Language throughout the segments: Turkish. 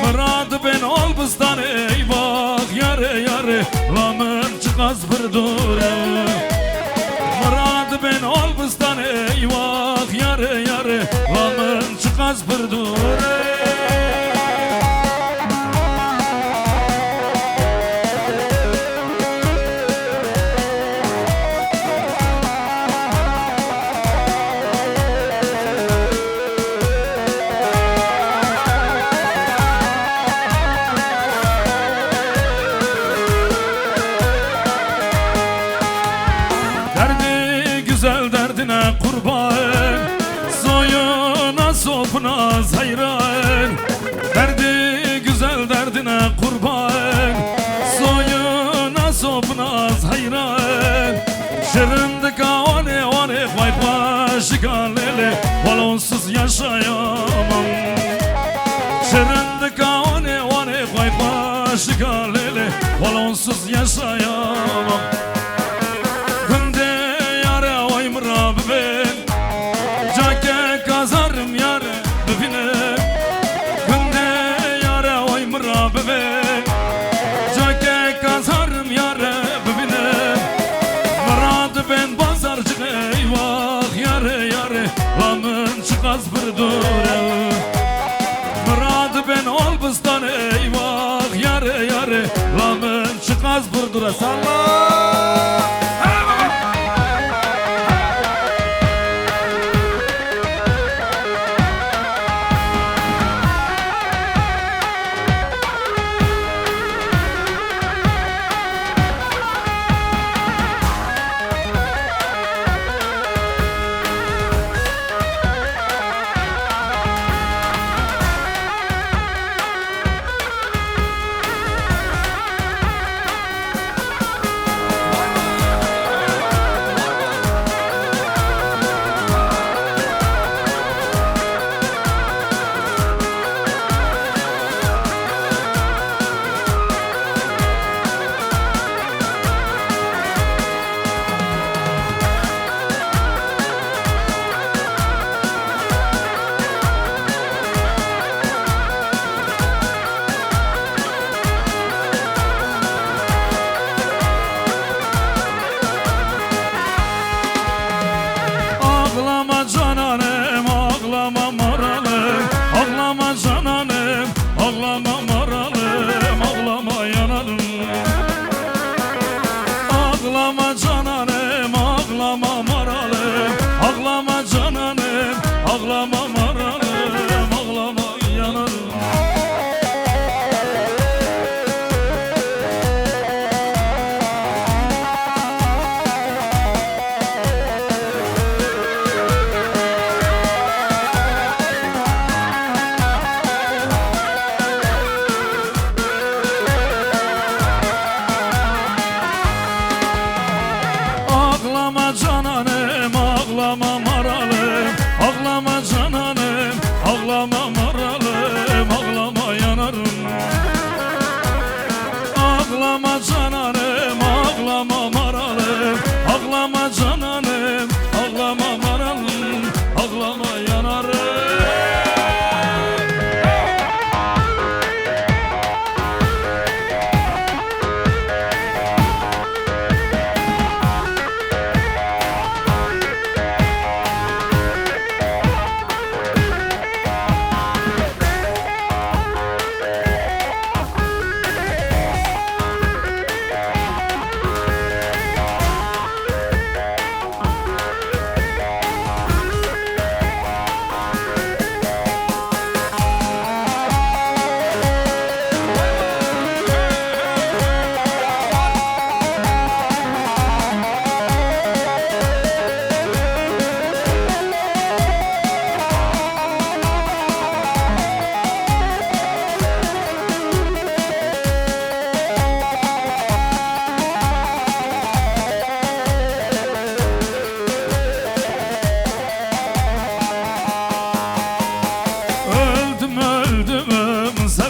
Murad ben Albistan eyvah yare yare Lamın çıkaz bir dure Murad ben Albistan eyvah yare yare Lamın çıkaz bir dure Sopnaz hayran Derdi güzel derdine kurban Soyuna sopnaz hayran Şırındıka vane vane vay başı galele Balonsuz yaşayamam Şırındıka vane vane vay başı galele Balonsuz yaşayamam Günde yare vay mırabı ben Cake kazarım yare bebine Günde yare oy mırabı ben Cake kazarım yare bebine Mırad ben bazarcı eyvah yare yare Lamın çıkaz bir dure Mırad ben Albistan eyvah yare yare Lamın çıkaz bir dure Salla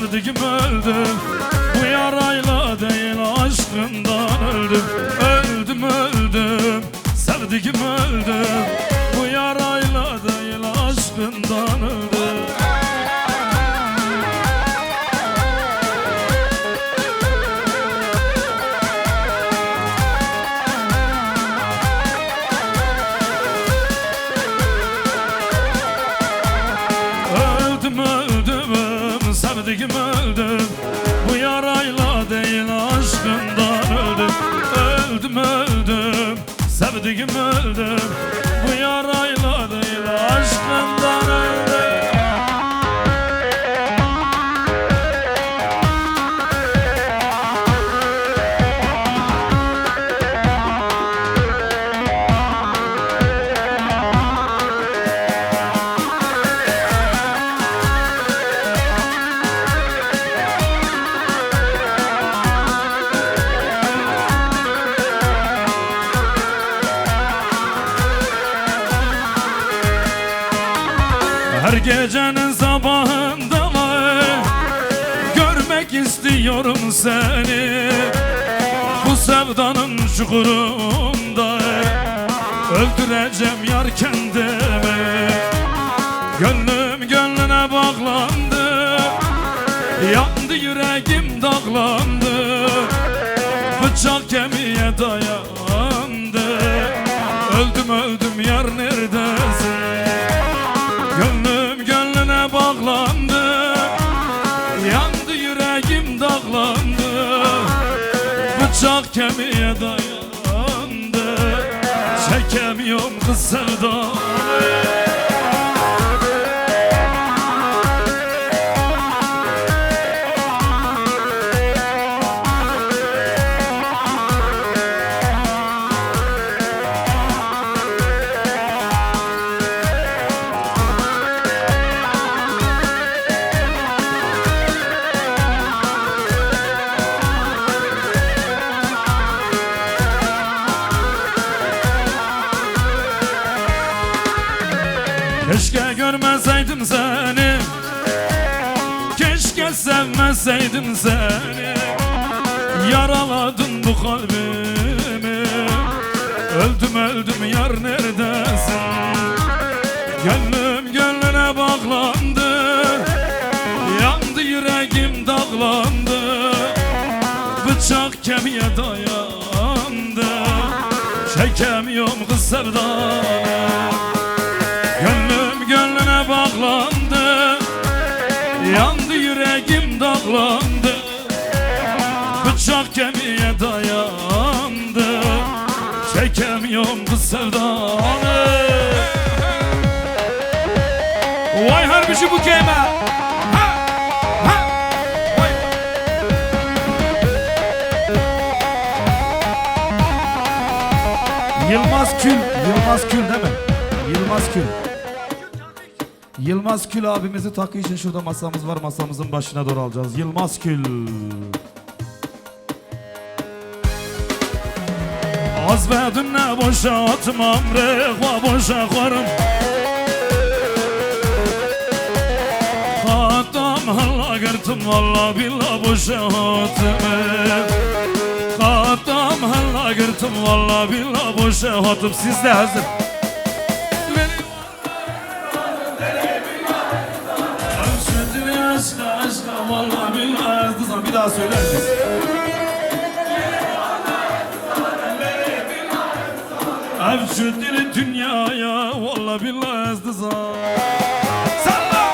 sevdiğim öldüm. Bu yarayla değil aşkından öldüm. Öldüm öldüm, sevdiğim öldüm. Bu yarayla değil aşkından öldüm. Öldüm öldüm, sevdiğim öldüm. Bu yarayla değil aşkından öldüm. Öldüm öldüm, sevdiğim öldüm. Bu yarayla değil aşkından öldüm. Her gecenin sabahında görmek istiyorum seni. Bu sevdanın çukurunda öldüreceğim yar kendimi. Gönlüm gönlüne bağlandı, yandı yüreğim dağlandı. Bıçak kemiğe dayandı. Öldüm öldüm yar neredesin? Gönlüm gönlüne bağlandı, yandı yüreğim dağlandı. Bıçak kemiğe dayandı. Çekemiyorum kız sevdayı. Keşke görmeseydim seni, keşke sevmeseydim seni. Yaraladın bu kalbimi. Öldüm öldüm yar neredesin? Gönlüm gönlüne bağlandı, yandı yüreğim dağlandı. Bıçak kemiğe dayandı. Çekemiyorum kız sevdanı. Gönlüm gönlüne bağlandı, yandı yüreğim dağlandı. Bıçak kemiğe dayandı. Çekemiyorum kız sevdanı. Vay harbici bu keyme. Yılmaz Kül, Yılmaz Kül değil mi? Yılmaz Kül. Yılmaz Kül abimizi takı için şurada masamız var, masamızın başına doğru alacağız. Yılmaz Kül. Az verdim ne boşa atmam, rehva boşa korum. Hatam halla gırtım, valla billah boşa hatım. Hatam halla gırtım, valla billah boşa hatım. Siz de hazır. Aşka valla billah. Bir daha söyler misin? Avcı dili dünyaya valla billah ezdiza. Salla!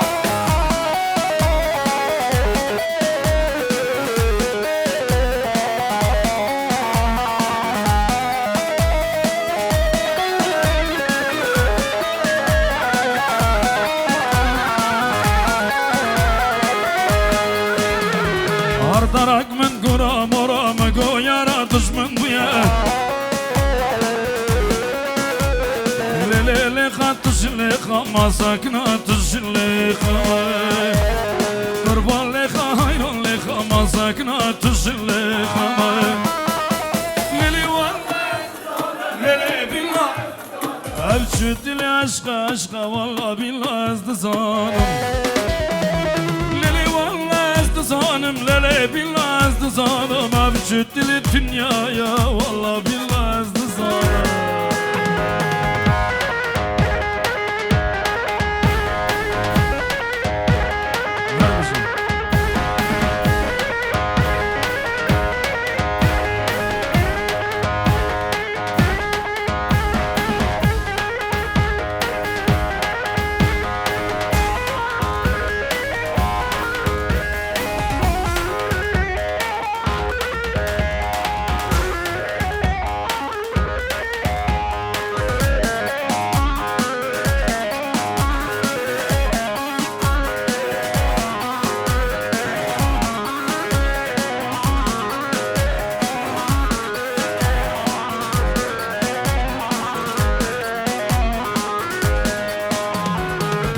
Ardarak min gura mora mı goyara düşmün bu ya. Lele katışlıka masakna tışlıka. Kurban leka hayran leka masakna tışlıka. Lele var lele billah. Avcı dili aşka aşka valla billah ezdi zanım. Lele valla ezdi zanım mevcut dili dünyaya Vallahi billahi ezdi zanım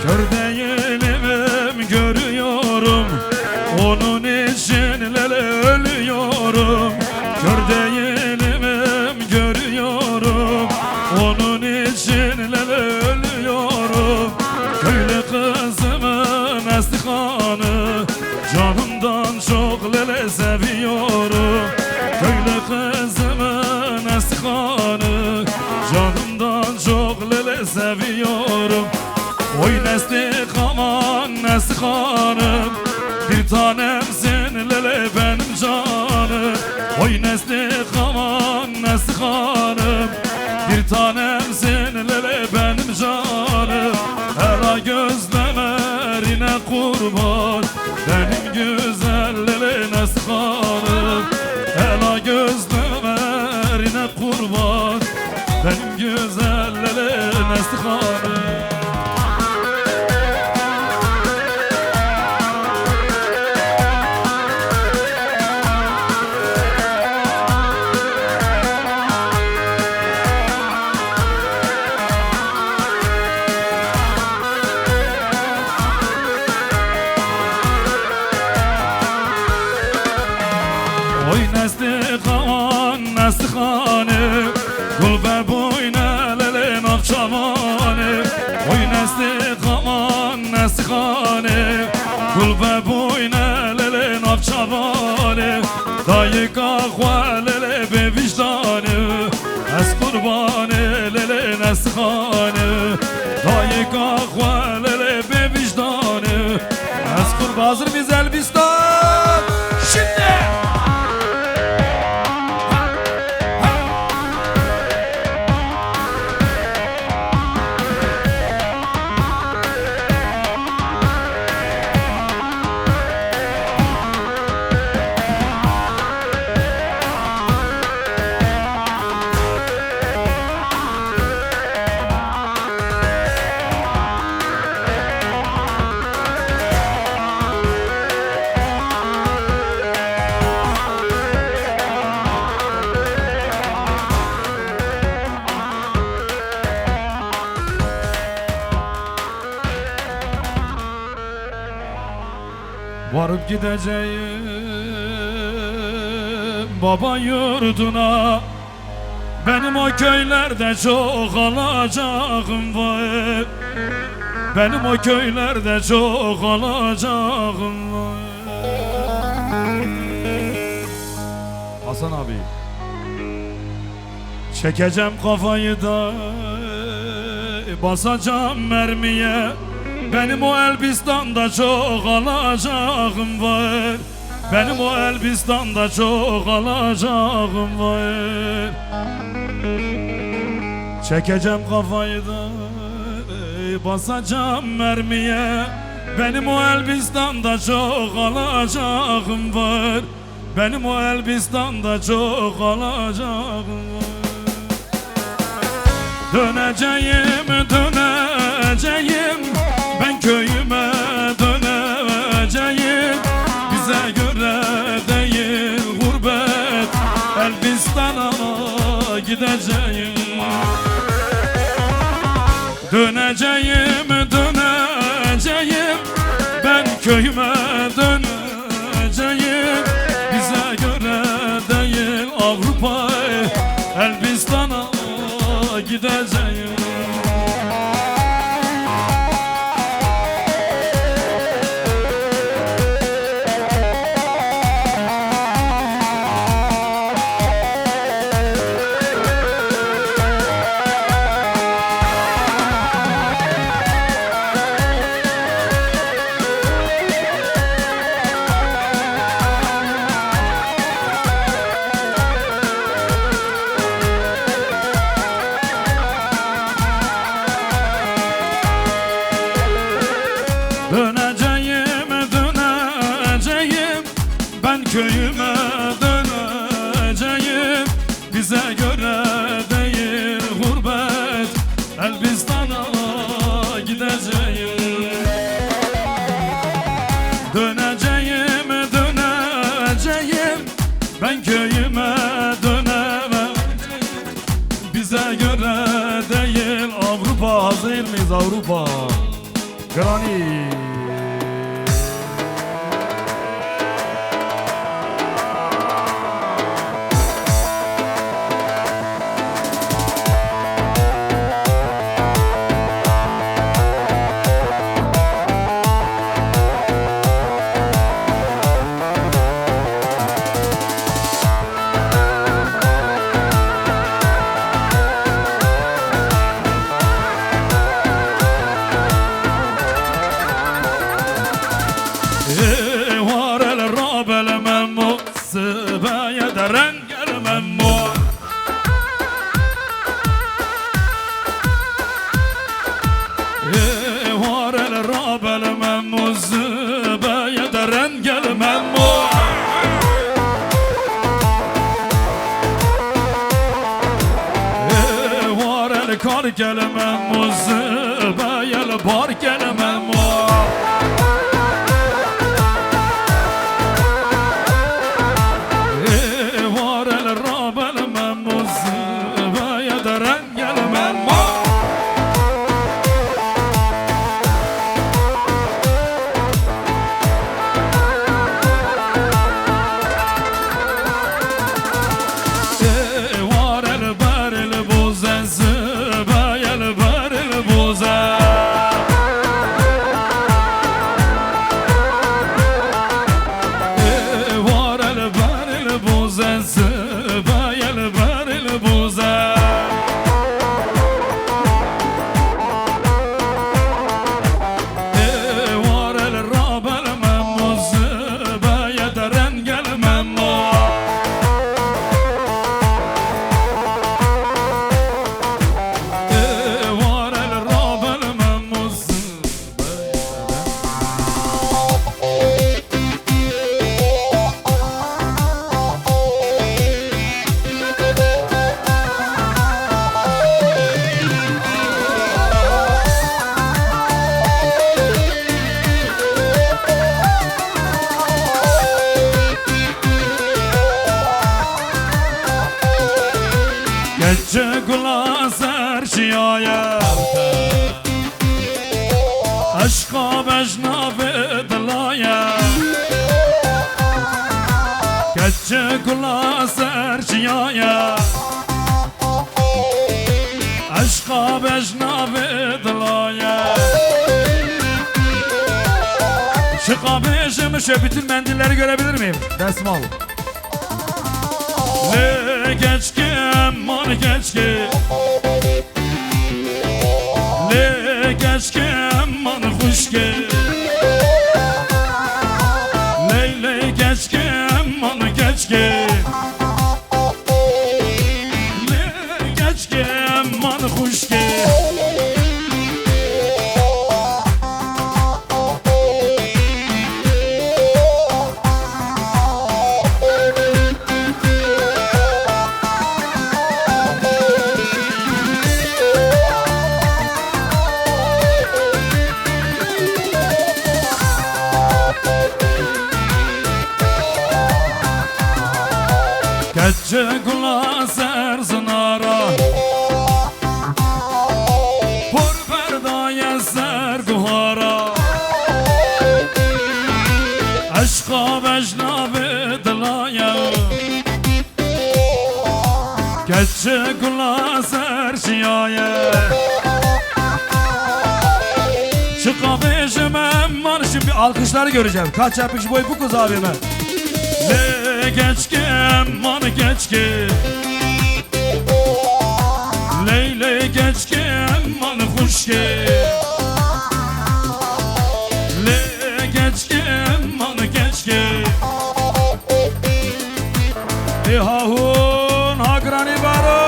Kör değilim görüyorum Onun için lele ölüyorum Kör değilim görüyorum Onun için lele ölüyorum Köylü kızımın estikanı Canımdan çok lele seviyorum Köylü kızımın estikanı Canımdan çok lele seviyorum Oy Neslik aman Neslik hanım Bir tanemsin lele benim canım Oy Neslik aman Neslik hanım Bir tanemsin lele benim canım Ela gözlemerine kurban Benim güzel lele Neslik hanım Ela gözlemerine kurban Benim güzel lele Neslik hanım Oy Neslik aman Neslik hanım Gulbe boyna lele nakçamanı Oy Neslik aman Neslik hanım Gulbe boyna lele nakçamanı Dayı kahve lele be vicdanı Ez kurbanı lele Neslik hanım Dayı kahve lele be vicdanı Ez kurban hazır mıyız Elbistan? Şimdi! Varıp gideceğim baba yurduna Benim o köylerde çok alacağım var Benim o köylerde çok alacağım var Hasan abi Çekeceğim kafayı da basacağım mermiye Benim o Elbistan'da çok alacağım var Benim o Elbistan'da çok alacağım var Çekeceğim kafayı da basacağım mermiye Benim o Elbistan'da çok alacağım var Benim o Elbistan'da çok alacağım var Döneceğim, döneceğim Ben köyüme döneceğim Bize göre değil gurbet Elbistan'a gideceğim Döneceğim, döneceğim Ben köyüme döneceğim Bize göre değil Avrupa Elbistan'a gideceğim köyüme döneceğim. Bize göre değil gurbet, Elbistan'a gideceğim. Döneceğim, döneceğim, ben köyüme dönemem. Bize göre değil Avrupa. Hazır mıyız Avrupa? Granny. Var el rabel memmu, sıbaya deren gel memmu. Var el rabel memmu, sıbaya deren gel memmu. Var el kar gel memmu, sıbaya el bar gel memmu. Gece kula serşiyaya aşka beşnafe dilaya. Gece kula serşiyaya aşka beşnafe dilaya. Şu kabeşimi şu bütün mendilleri görebilir miyim? Desmal. Le geç ki aman geç ki, le geç ki aman hoş ki, le geç ki aman geç ki, le geç ki aman hoş ki. Gece kula serzınara por perdaya ser guhara. Aşka beşnabe dilaya. Gece kula serşiyaya şu kafeşime aman. Şimdi alkışları göreceğim. Kaç yapmış boy bu kız abime. Le geç ki aman geç ki, Leyle geç ki aman hoş ki, Le geç ki aman geç ki. İhahun hagrani baro.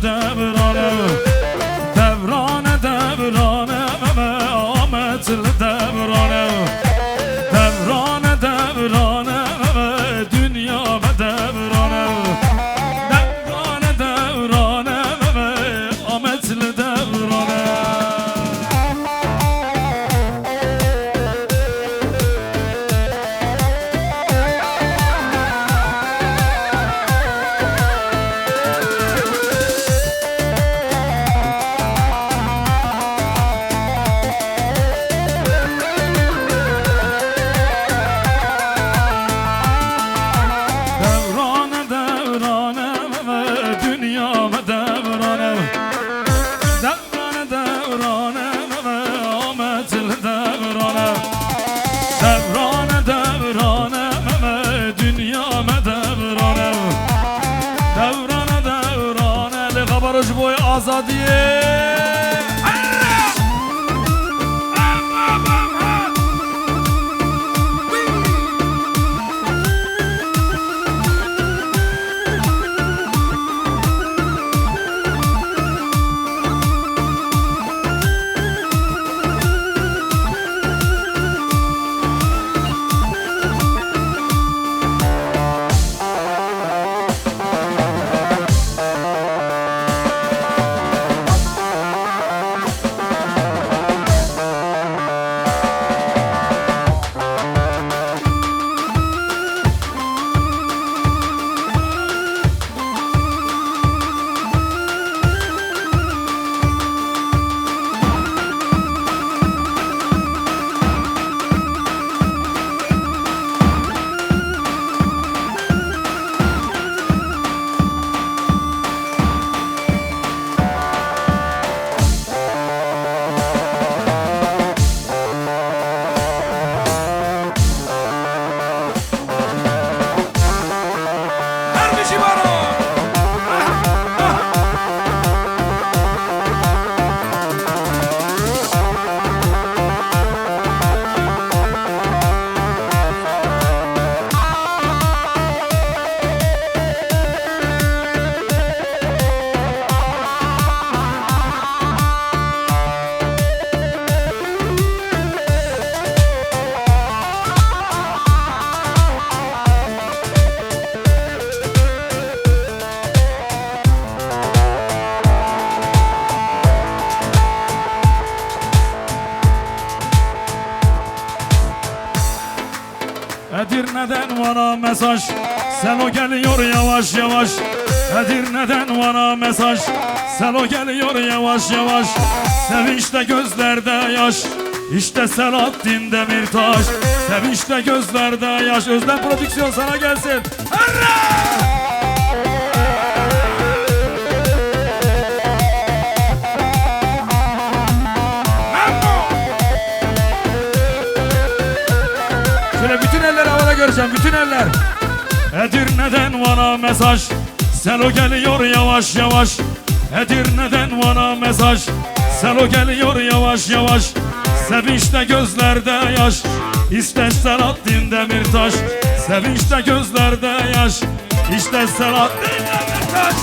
devrane Devrane devrane Ahmetli devrane Devrane devrane dünya ve devrane Devrane devrane Ahmetli devrane Barış boy azadiye Edirne'den bana mesaj Selo geliyor yavaş yavaş Edirne'den bana mesaj Selo geliyor yavaş yavaş Sevinçte gözlerde yaş İşte Selahattin Demirtaş Sevinçte gözlerde yaş Özlem Prodüksiyon sana gelsin. Hurra! Bütün eller havada göreceğim, bütün eller. Edirne'den bana mesaj Selo geliyor yavaş yavaş Edirne'den bana mesaj Selo geliyor yavaş yavaş Sevinçte gözlerde yaş İşte Selahattin Demirtaş Sevinçte gözlerde yaş İşte Selahattin Demirtaş.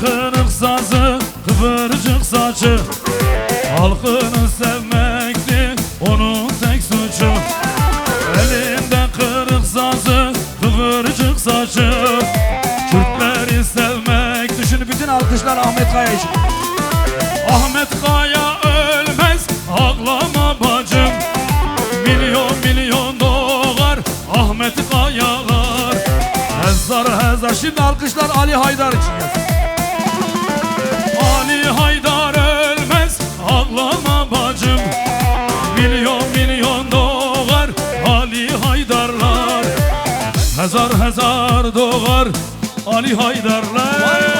Kırık sazı, kıvırcık saçı Halkını sevmekti onun tek suçu. Elinde kırık sazı, kıvırcık saçı Kürtleri sevmek. Düşün, bütün alkışlar Ahmet Kaya için. Ahmet Kaya ölmez, ağlama bacım. Milyon milyon doğar Ahmet Kayalar. Hezzar hezzar. Şimdi alkışlar Ali Haydar için yazın. Ali Haydar ölmez, ağlama bak. var Ali Haydarlar.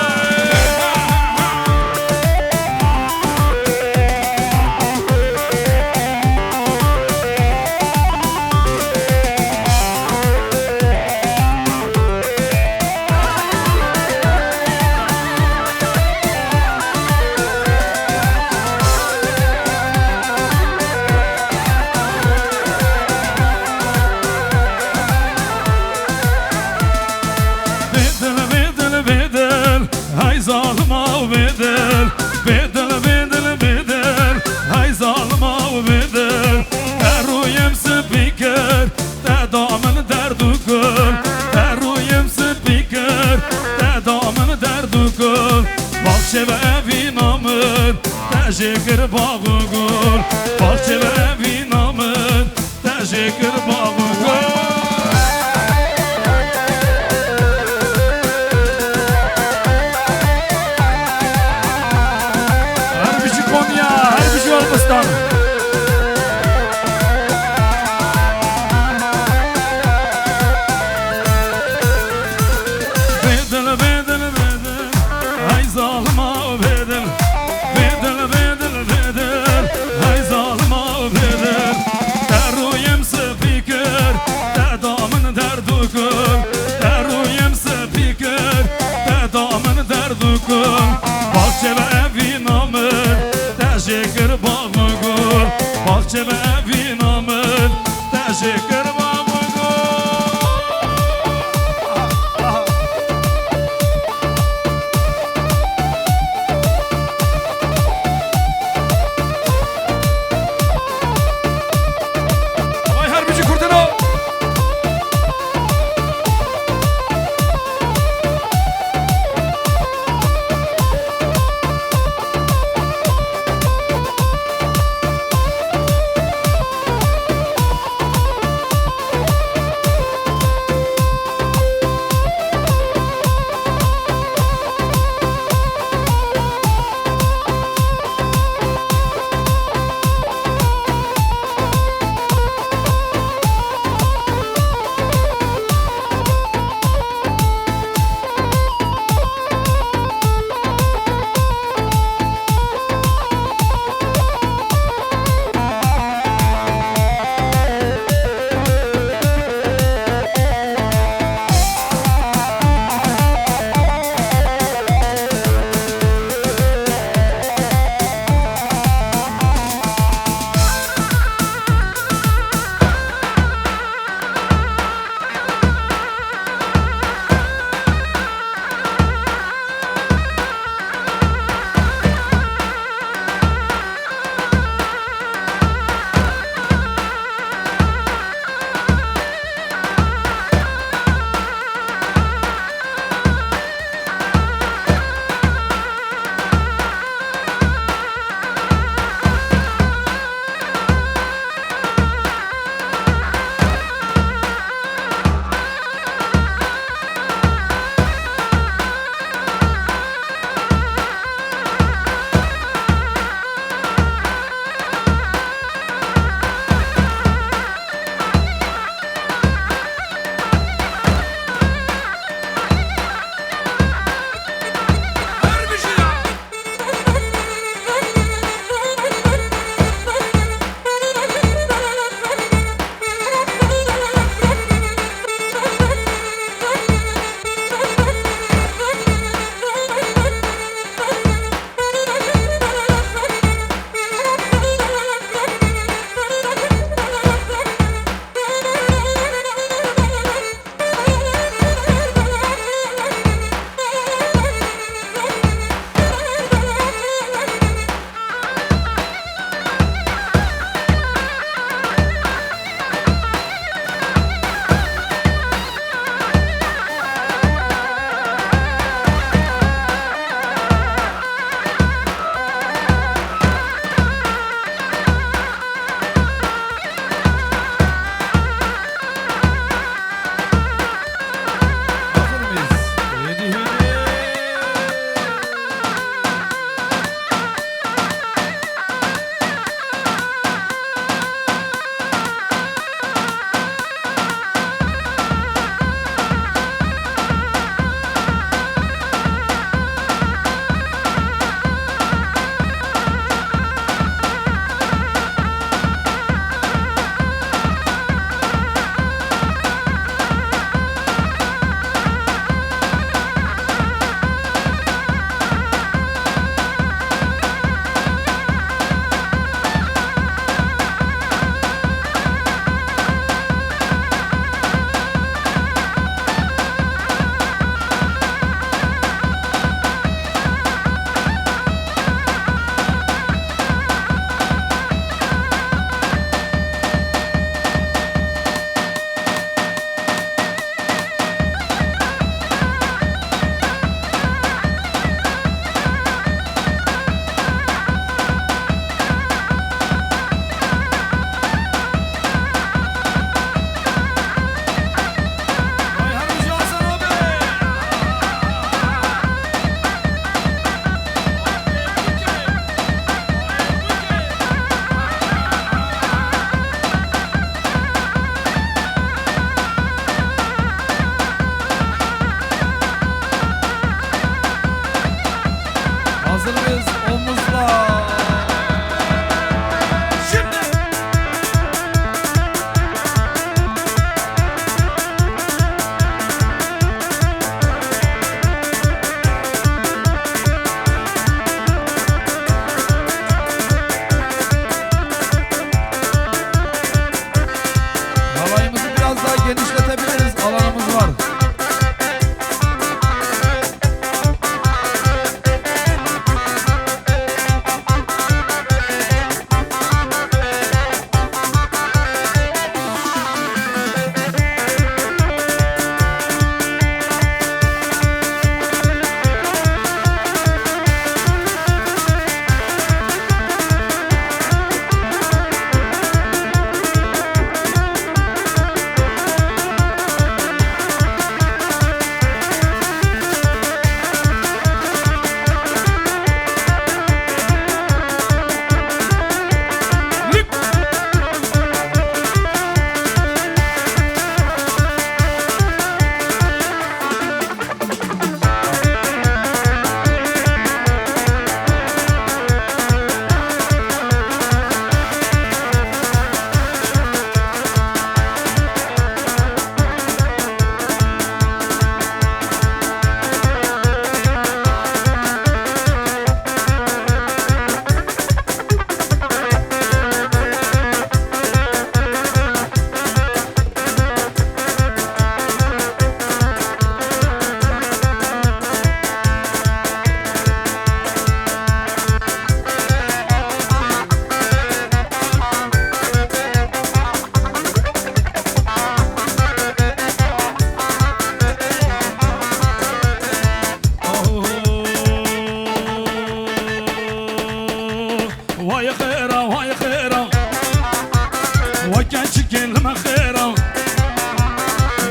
Hay zalim av bedel, bedel bedel bedel. Hay zalim av bedel. Deruyem spiker, de damın derdukul. Deruyem spiker, de damın derdukul. Bahçe ve evin amın, de şekir bağı gul. Bahçe ve evin amın, de şekir bağı gul. Bedel bedel bedel, hay zalim av bedel. Bedel bedel bedel, hay zalim av bedel. Deruyem spiker, vay khera vay khera vay genç kelime khera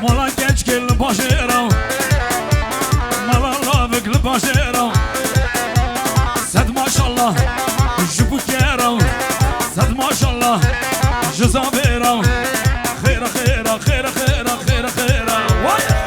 mala genç kelime başera mala lavıklı başera sad maşallah jubu kera sad maşallah jazabera khera khera khera khera khera khera vay khera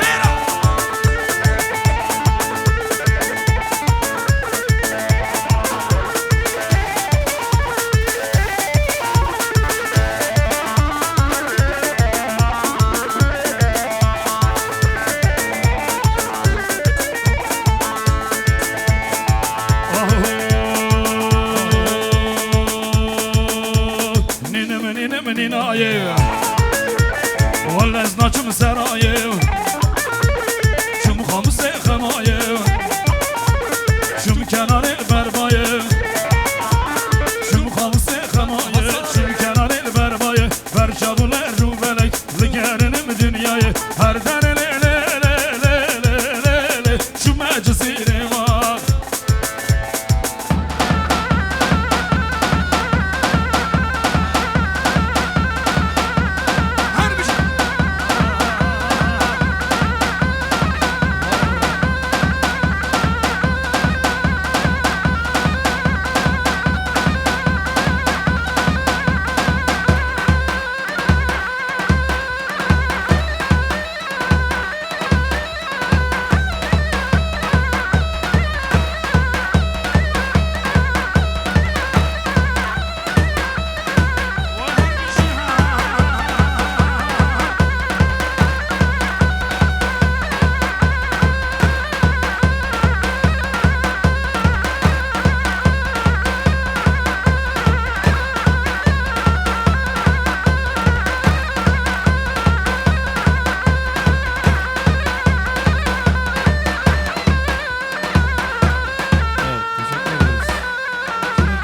نینایه ولی از ناچم سرایه شم خاموس خمایه شم کنار بربایه شم خاموس خمایه شم کنار بربایه برچابوله رو بلک لگرنم dünyayı her dere le le le le le le le şu meclisine bak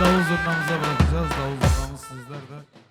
Davul zurnamıza bırakacağız. Davul zurnamız sizler de